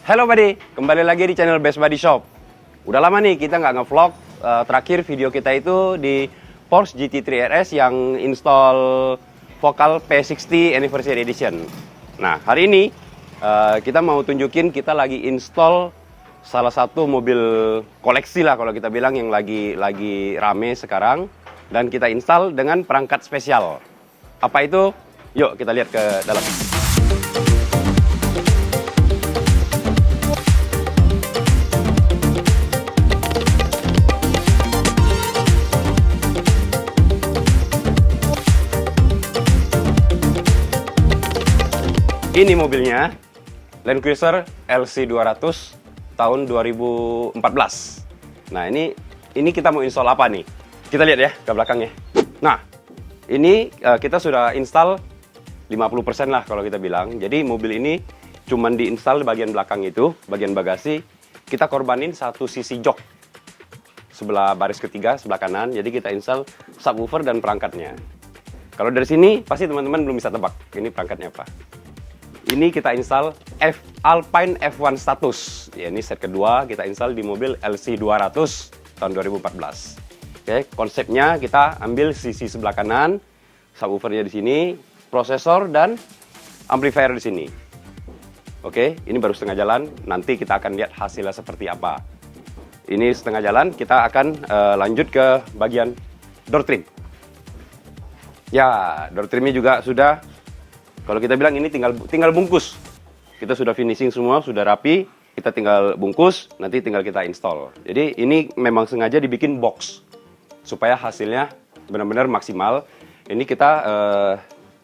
Halo buddy, kembali lagi di channel Best Buddy Shop. Udah lama nih kita nggak ngevlog. Terakhir video kita itu di Porsche GT3 RS yang install Vocal P60 Anniversary Edition. Nah, hari ini kita mau tunjukin kita lagi install salah satu mobil koleksi lah kalau kita bilang yang lagi rame sekarang, dan kita install dengan perangkat spesial. Apa itu? Yuk kita lihat ke dalam. Ini mobilnya Land Cruiser LC200 tahun 2014. Nah, ini kita mau install apa nih? Kita lihat ya ke belakangnya. Nah, ini kita sudah install 50% lah kalau kita bilang. Jadi mobil ini cuman diinstal di bagian belakang itu, bagian bagasi. Kita korbanin satu sisi jok sebelah baris ketiga, sebelah kanan. Jadi kita install subwoofer dan perangkatnya. Kalau dari sini pasti teman-teman belum bisa tebak ini perangkatnya apa. Ini kita install Alpine F1 Status. Ya, ini set kedua kita install di mobil LC200 tahun 2014. Oke, konsepnya kita ambil sisi sebelah kanan, subwoofernya di sini, prosesor dan amplifier di sini. Oke, ini baru setengah jalan. Nanti kita akan lihat hasilnya seperti apa. Ini setengah jalan, kita akan lanjut ke bagian door trim. Ya, door trimnya juga sudah. Kalau kita bilang ini tinggal bungkus. Kita sudah finishing semua, sudah rapi. Kita tinggal bungkus, nanti tinggal kita install. Jadi ini memang sengaja dibikin box supaya hasilnya benar-benar maksimal. Ini kita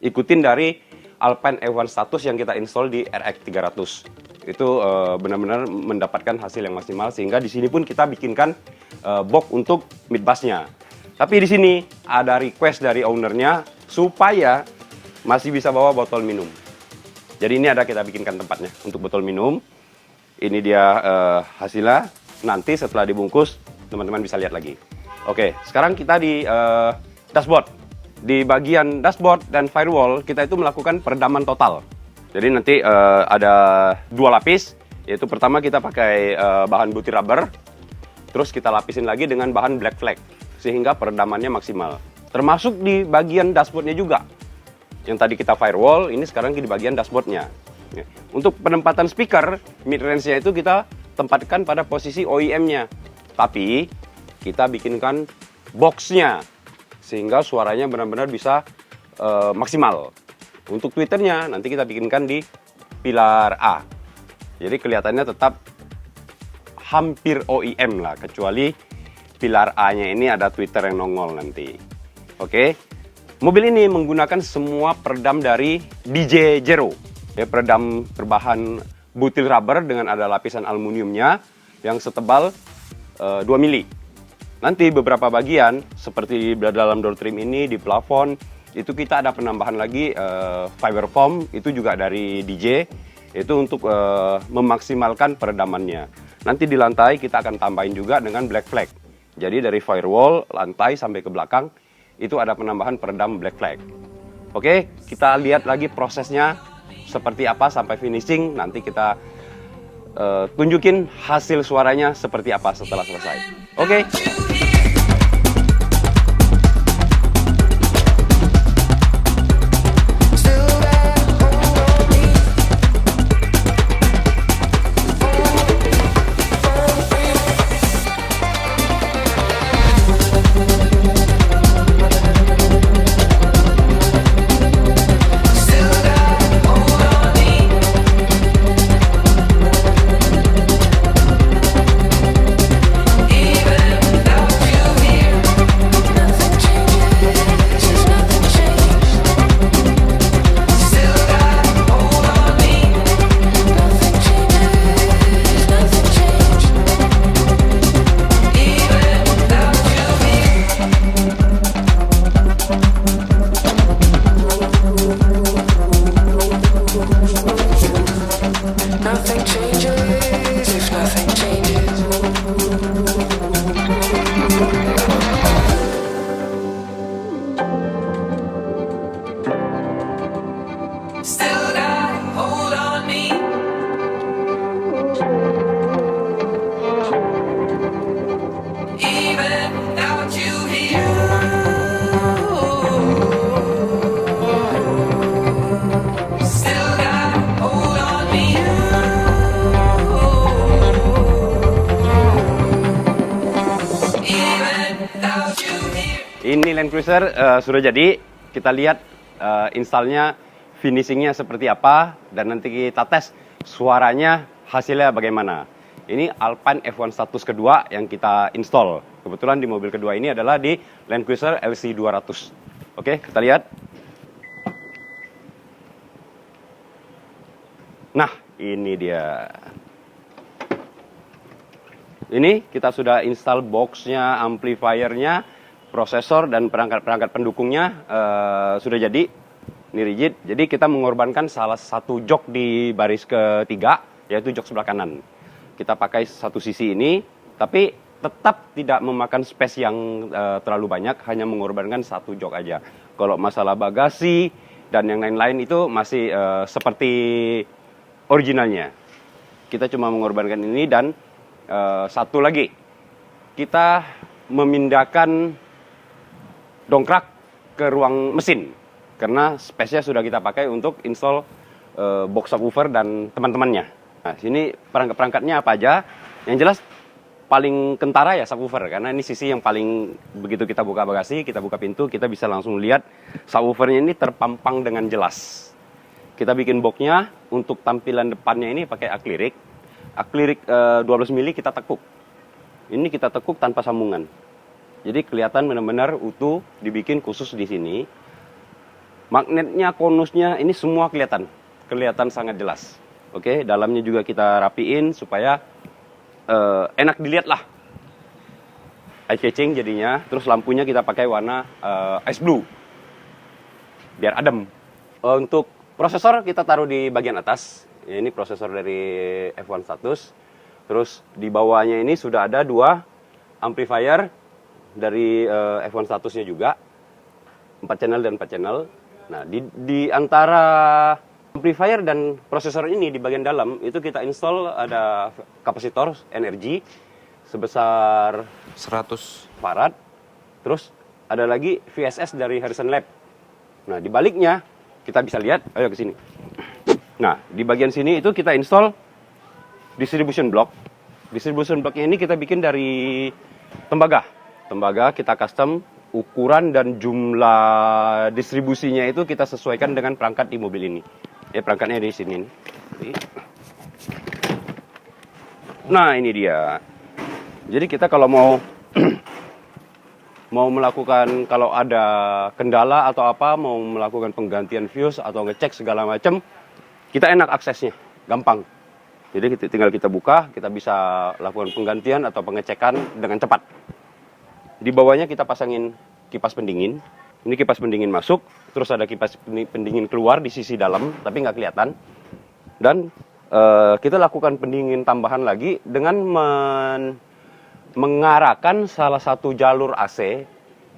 ikutin dari Alpine F1 Status yang kita install di RX 300. Itu benar-benar mendapatkan hasil yang maksimal, sehingga di sini pun kita bikinkan box untuk mid bassnya. Tapi di sini ada request dari ownernya supaya masih bisa bawa botol minum. Jadi ini ada kita bikinkan tempatnya untuk botol minum. Ini dia hasilnya. Nanti setelah dibungkus, teman-teman bisa lihat lagi. Oke, sekarang kita di dashboard. Di bagian dashboard dan firewall, kita itu melakukan peredaman total. Jadi nanti ada dua lapis. Yaitu pertama kita pakai bahan butir rubber. Terus kita lapisin lagi dengan bahan black flag. Sehingga peredamannya maksimal. Termasuk di bagian dashboardnya juga. Yang tadi kita firewall, ini sekarang di bagian dashboardnya. Untuk penempatan speaker, mid range-nya itu kita tempatkan pada posisi OEM-nya. Tapi kita bikinkan box-nya sehingga suaranya benar-benar bisa maksimal. Untuk tweeternya nanti kita bikinkan di pilar A. Jadi kelihatannya tetap hampir OEM lah, kecuali pilar A-nya ini ada tweeter yang nongol nanti. Oke. Mobil ini menggunakan semua peredam dari DJ Zero. Ya, peredam berbahan butil rubber dengan ada lapisan aluminiumnya yang setebal 2 mili. Nanti beberapa bagian seperti di dalam door trim ini, di plafon, itu kita ada penambahan lagi fiber foam, itu juga dari DJ, itu untuk memaksimalkan peredamannya. Nanti di lantai kita akan tambahin juga dengan black flag. Jadi dari firewall, lantai sampai ke belakang, itu ada penambahan peredam black flag. Oke, kita lihat lagi prosesnya seperti apa sampai finishing. Nanti kita tunjukin hasil suaranya seperti apa setelah selesai. Oke. ini Land Cruiser sudah jadi. Kita lihat installnya, finishingnya seperti apa, dan nanti kita tes suaranya hasilnya bagaimana. Ini Alpine F1 status kedua yang kita install. Kebetulan di mobil kedua ini adalah di Land Cruiser LC 200. Oke, kita lihat. Nah, ini dia. Ini kita sudah install boxnya, amplifiernya, prosesor, dan perangkat-perangkat pendukungnya sudah jadi. Ini rigid. Jadi kita mengorbankan salah satu jok di baris ketiga, yaitu jok sebelah kanan. Kita pakai satu sisi ini, tapi tetap tidak memakan space yang terlalu banyak, hanya mengorbankan satu jok aja. Kalau masalah bagasi dan yang lain-lain itu masih seperti originalnya. Kita cuma mengorbankan ini, dan satu lagi, kita memindahkan dongkrak ke ruang mesin karena space-nya sudah kita pakai untuk install box subwoofer dan teman-temannya. Nah, sini perangkat-perangkatnya apa aja? Yang jelas paling kentara ya subwoofer, karena ini sisi yang paling, begitu kita buka bagasi, kita buka pintu, kita bisa langsung lihat subwoofernya ini terpampang dengan jelas. Kita bikin boxnya, untuk tampilan depannya ini pakai akrilik. Akrilik 12 mili kita tekuk. Ini kita tekuk tanpa sambungan. Jadi kelihatan benar-benar utuh, dibikin khusus di sini. Magnetnya, konusnya, ini semua kelihatan sangat jelas. Oke, dalamnya juga kita rapiin supaya enak dilihat lah. Eye catching jadinya. Terus lampunya kita pakai warna ice blue, biar adem. Untuk prosesor kita taruh di bagian atas. Ini prosesor dari F1 status. Terus di bawahnya ini sudah ada 2 amplifier dari F1 statusnya juga, 4 channel dan 4 channel. Nah, di antara amplifier dan prosesor ini di bagian dalam itu kita install ada kapasitor energi sebesar 100 farad. Terus ada lagi VSS dari Harrison Lab. Nah, di baliknya kita bisa lihat, ayo ke sini. Nah, di bagian sini itu kita install distribution block. Distribution blocknya ini kita bikin dari tembaga. Tembaga kita custom, ukuran dan jumlah distribusinya itu kita sesuaikan dengan perangkat di mobil ini. Ya, perangkatnya di sini. Nah, ini dia. Jadi kita kalau mau melakukan, kalau ada kendala atau apa, mau melakukan penggantian fuse atau ngecek segala macam, kita enak aksesnya, gampang. Jadi tinggal kita buka, kita bisa lakukan penggantian atau pengecekan dengan cepat. Di bawahnya kita pasangin kipas pendingin. Ini kipas pendingin masuk, terus ada kipas pendingin keluar di sisi dalam, tapi nggak kelihatan. Dan kita lakukan pendingin tambahan lagi dengan mengarahkan salah satu jalur AC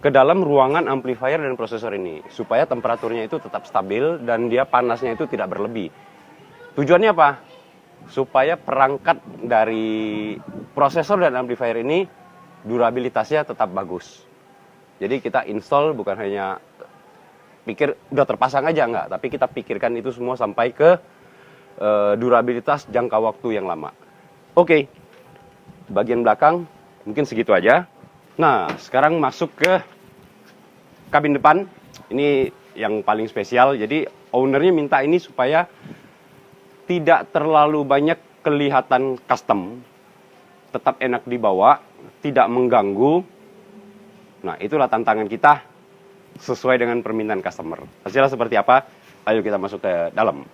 ke dalam ruangan amplifier dan prosesor ini, supaya temperaturnya itu tetap stabil dan dia panasnya itu tidak berlebih. Tujuannya apa? Supaya perangkat dari prosesor dan amplifier ini durabilitasnya tetap bagus. Jadi kita install bukan hanya pikir udah terpasang aja, enggak, tapi kita pikirkan itu semua sampai ke durabilitas jangka waktu yang lama. Oke, bagian belakang mungkin segitu aja. Nah, sekarang masuk ke kabin depan. Ini yang paling spesial. Jadi ownernya minta ini supaya tidak terlalu banyak kelihatan custom, tetap enak dibawa, tidak mengganggu. Nah, itulah tantangan kita sesuai dengan permintaan customer. Hasilnya seperti apa? Ayo kita masuk ke dalam.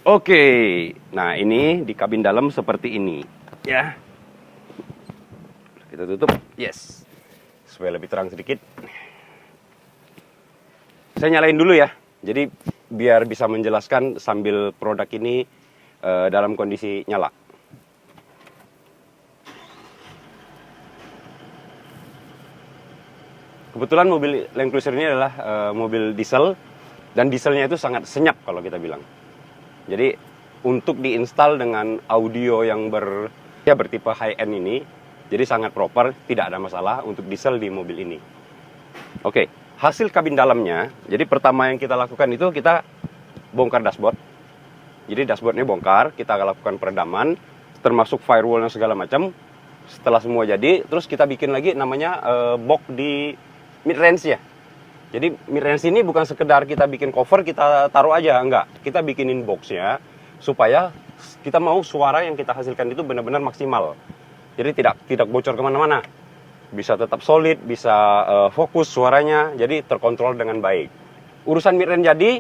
Oke, nah ini di kabin dalam seperti ini, ya. Kita tutup, yes, supaya lebih terang sedikit. Saya nyalain dulu ya, jadi biar bisa menjelaskan sambil produk ini dalam kondisi nyala. Kebetulan mobil Land Cruiser ini adalah mobil diesel, dan dieselnya itu sangat senyap kalau kita bilang. Jadi untuk diinstal dengan audio yang bertipe high-end ini, jadi sangat proper, tidak ada masalah untuk diesel di mobil ini. Oke, hasil kabin dalamnya, jadi pertama yang kita lakukan itu kita bongkar dashboard. Jadi dashboardnya bongkar, kita lakukan peredaman, termasuk firewall dan segala macam. Setelah semua jadi, terus kita bikin lagi namanya box di mid range ya. Jadi mid range ini bukan sekedar kita bikin cover kita taruh aja, enggak. Kita bikinin boxnya supaya kita mau suara yang kita hasilkan itu benar-benar maksimal. Jadi tidak bocor kemana-mana. Bisa tetap solid, bisa fokus suaranya, jadi terkontrol dengan baik. Urusan mid range jadi,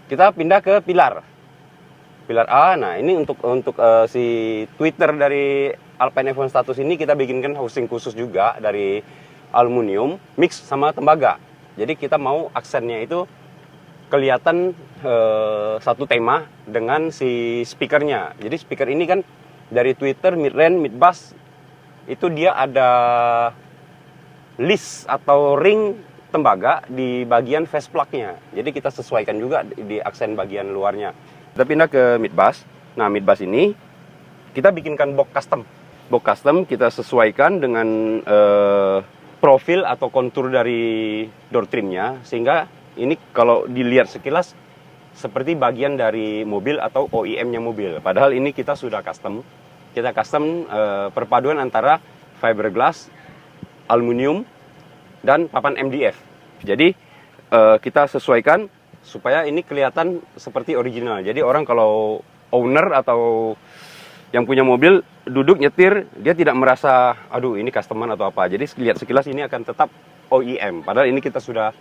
kita pindah ke pilar. Pilar A, nah ini untuk si tweeter dari Alpine F1 Status ini kita bikinkan housing khusus juga dari aluminium mix sama tembaga. Jadi kita mau aksennya itu kelihatan satu tema dengan si speakernya. Jadi speaker ini kan dari tweeter, mid range, mid bass itu dia ada list atau ring tembaga di bagian face plug-nya. Jadi kita sesuaikan juga di aksen bagian luarnya. Kita pindah ke mid bass. Nah, mid bass ini kita bikinkan box custom. Box custom kita sesuaikan dengan profil atau kontur dari door trimnya, sehingga ini kalau dilihat sekilas seperti bagian dari mobil atau OEM-nya mobil. Padahal ini kita sudah custom. Kita custom perpaduan antara fiberglass, aluminium, dan papan MDF. Jadi kita sesuaikan supaya ini kelihatan seperti original. Jadi orang kalau owner atau yang punya mobil duduk nyetir, dia tidak merasa aduh ini customan atau apa. Jadi lihat sekilas ini akan tetap OEM. Padahal ini kita sudah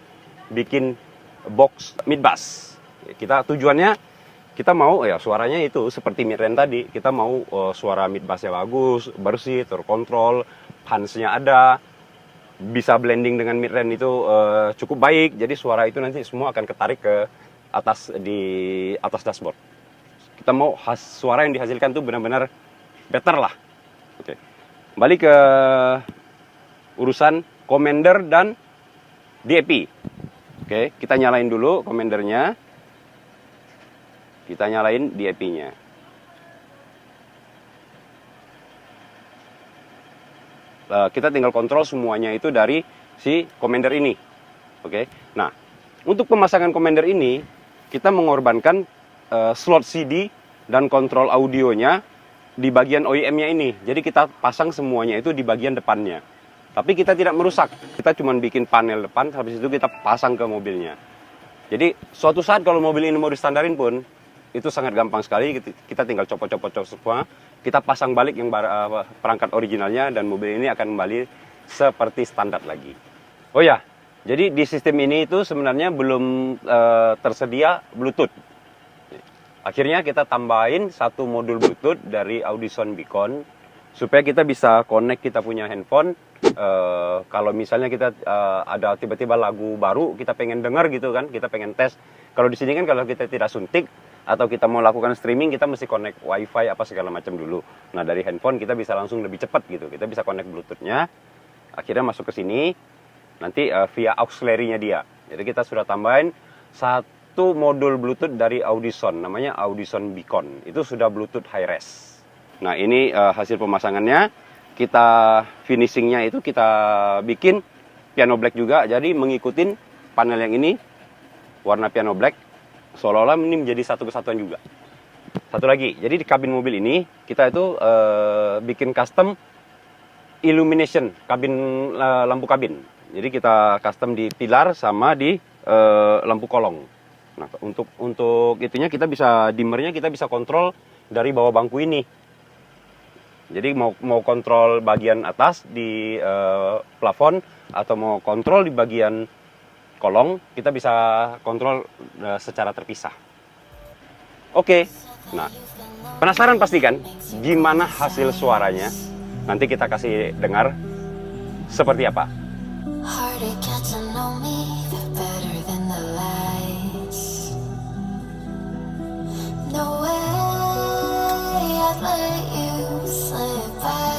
bikin box mid bass. Kita tujuannya kita mau ya suaranya itu seperti mid range tadi. Kita mau suara mid bassnya bagus, bersih, terkontrol, punch-nya ada, bisa blending dengan mid range itu cukup baik. Jadi suara itu nanti semua akan ketarik ke atas di atas dashboard. Kita mau suara yang dihasilkan itu benar-benar better lah. Oke. Balik ke urusan commander dan DAP. Oke, kita nyalain dulu commandernya. Kita nyalain DAP-nya. Kita tinggal kontrol semuanya itu dari si commander ini. Oke. Nah, untuk pemasangan commander ini kita mengorbankan slot CD dan kontrol audionya di bagian OEM-nya ini. Jadi kita pasang semuanya itu di bagian depannya. Tapi kita tidak merusak. Kita cuma bikin panel depan, habis itu kita pasang ke mobilnya. Jadi suatu saat kalau mobil ini mau distandarin pun, itu sangat gampang sekali. Kita tinggal copot-copot semua, kita pasang balik yang perangkat originalnya, dan mobil ini akan kembali seperti standar lagi. Oh ya, jadi di sistem ini itu sebenarnya belum tersedia Bluetooth. Akhirnya kita tambahin satu modul Bluetooth dari Audison Beacon supaya kita bisa connect kita punya handphone. Kalau misalnya kita ada tiba-tiba lagu baru kita pengen dengar gitu kan, kita pengen tes. Kalau di sini kan kalau kita tidak suntik atau kita mau lakukan streaming, kita mesti connect wifi apa segala macam dulu. Nah, dari handphone kita bisa langsung lebih cepat gitu. Kita bisa connect Bluetooth-nya. Akhirnya masuk ke sini. Nanti via auxiliary-nya dia. Jadi kita sudah tambahin satu modul Bluetooth dari Audison, namanya Audison Beacon. Itu sudah Bluetooth high res. Nah, ini hasil pemasangannya. Kita finishingnya itu kita bikin piano black juga. Jadi mengikuti panel yang ini warna piano black, seolah-olah ini menjadi satu kesatuan juga. Satu lagi, jadi di kabin mobil ini kita itu bikin custom illumination kabin, lampu kabin. Jadi kita custom di pilar sama di lampu kolong. Nah, untuk itunya kita bisa dimmernya kita bisa kontrol dari bawah bangku ini. Jadi mau kontrol bagian atas di plafon atau mau kontrol di bagian kolong, kita bisa kontrol secara terpisah. Oke. Nah, penasaran pasti kan gimana hasil suaranya? Nanti kita kasih dengar seperti apa. No way I'd let you slip by.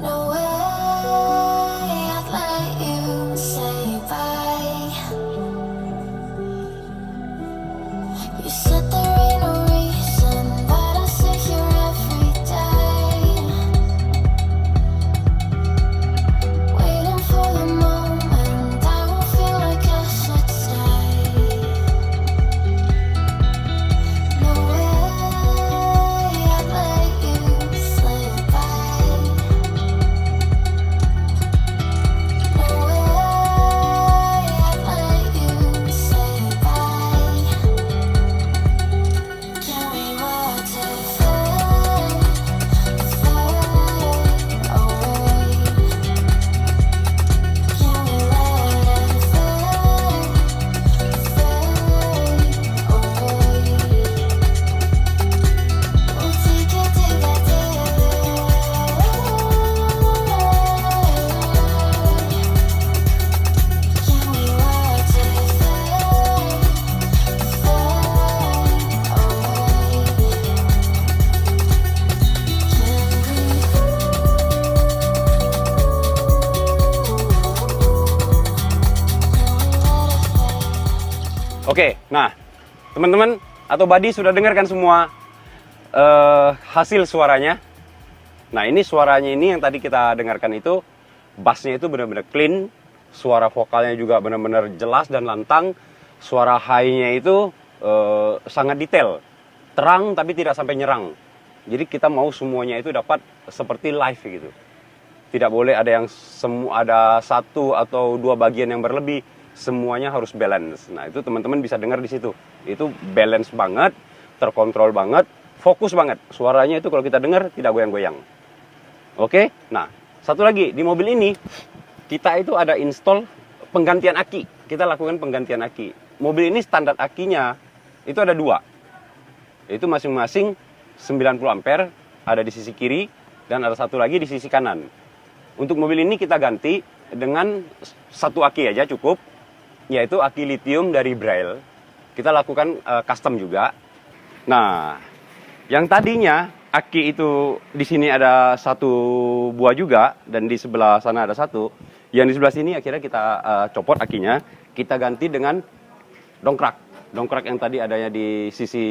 No way I'd let you say bye. You said there ain't no reason, but I sit here every day, waiting for the moment I won't feel like I should stay. No way Oke, nah teman-teman atau buddy sudah dengarkan semua hasil suaranya. Nah ini suaranya ini yang tadi kita dengarkan itu, bassnya itu benar-benar clean, suara vokalnya juga benar-benar jelas dan lantang, suara high-nya itu sangat detail, terang tapi tidak sampai nyerang. Jadi kita mau semuanya itu dapat seperti live gitu. Tidak boleh ada yang ada satu atau dua bagian yang berlebih, semuanya harus balance. Nah itu teman-teman bisa dengar di situ, itu balance banget, terkontrol banget, fokus banget. Suaranya itu kalau kita dengar tidak goyang-goyang. Oke, nah satu lagi di mobil ini kita itu ada install penggantian aki. Kita lakukan penggantian aki. Mobil ini standar akinya itu ada dua, itu masing-masing 90 ampere, ada di sisi kiri dan ada satu lagi di sisi kanan. Untuk mobil ini kita ganti dengan satu aki aja cukup, yaitu aki lithium dari Braille. Kita lakukan custom juga. Nah, yang tadinya aki itu di sini ada satu buah juga dan di sebelah sana ada satu. Yang di sebelah sini akhirnya kita copot akinya, kita ganti dengan dongkrak. Dongkrak yang tadi adanya di sisi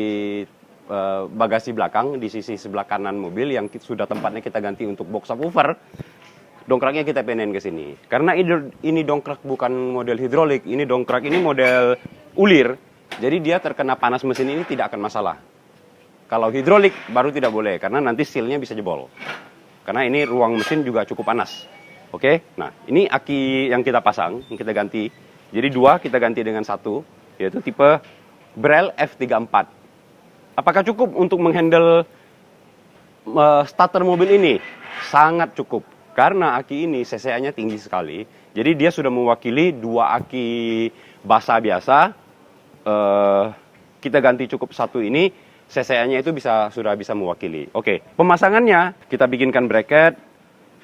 bagasi belakang, di sisi sebelah kanan mobil yang sudah tempatnya kita ganti untuk box subwoofer. Dongkraknya kita pindahin ke sini. Karena ini dongkrak bukan model hidrolik, ini dongkrak ini model ulir. Jadi dia terkena panas mesin ini tidak akan masalah. Kalau hidrolik baru tidak boleh karena nanti sealnya bisa jebol. Karena ini ruang mesin juga cukup panas. Oke, nah ini aki yang kita pasang, yang kita ganti. Jadi dua kita ganti dengan satu, yaitu tipe Braille F34. Apakah cukup untuk menghandle starter mobil ini? Sangat cukup. Karena aki ini CCA-nya tinggi sekali, jadi dia sudah mewakili dua aki basa biasa. Kita ganti cukup satu ini, CCA-nya itu sudah bisa mewakili. Oke, pemasangannya kita bikinkan bracket,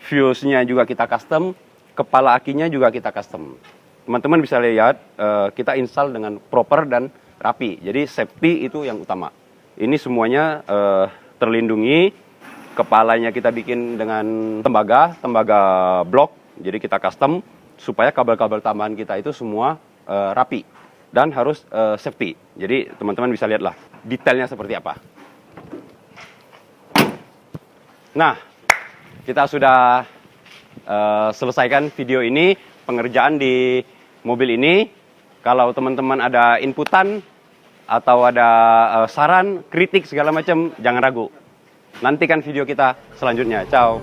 fuse-nya juga kita custom, kepala akinya juga kita custom. Teman-teman bisa lihat, kita install dengan proper dan rapi. Jadi safety itu yang utama. Ini semuanya terlindungi. Kepalanya kita bikin dengan tembaga blok, jadi kita custom supaya kabel-kabel tambahan kita itu semua rapi dan harus safety. Jadi teman-teman bisa lihatlah detailnya seperti apa. Nah, kita sudah selesaikan video ini, pengerjaan di mobil ini. Kalau teman-teman ada inputan atau ada saran, kritik segala macam, jangan ragu. Nantikan video kita selanjutnya. Ciao.